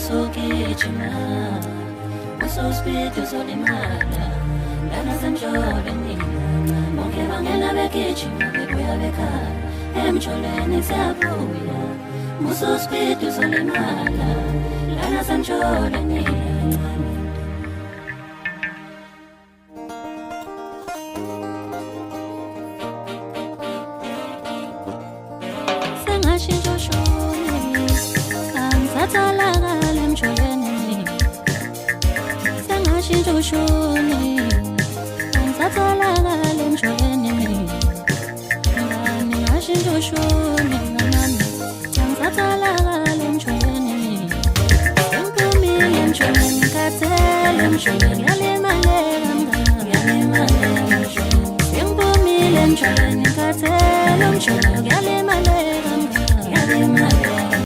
usugijima usospid uzolimala lana semjolweni bonke bangena begijima bebuya bekhaya emjolweni siyabuya usospid uzolimala lana semjolweni Shoni, angisatholaga lemjolweni ngani ngashintsha ushoni ngani angisatholaga lemjolweni ngimphumile emjolweni ngathela emjolweni ngalimaleka ngalimaleka ngimphumile emjolweni ngathela emjolweni ngalimaleka ngalimaleka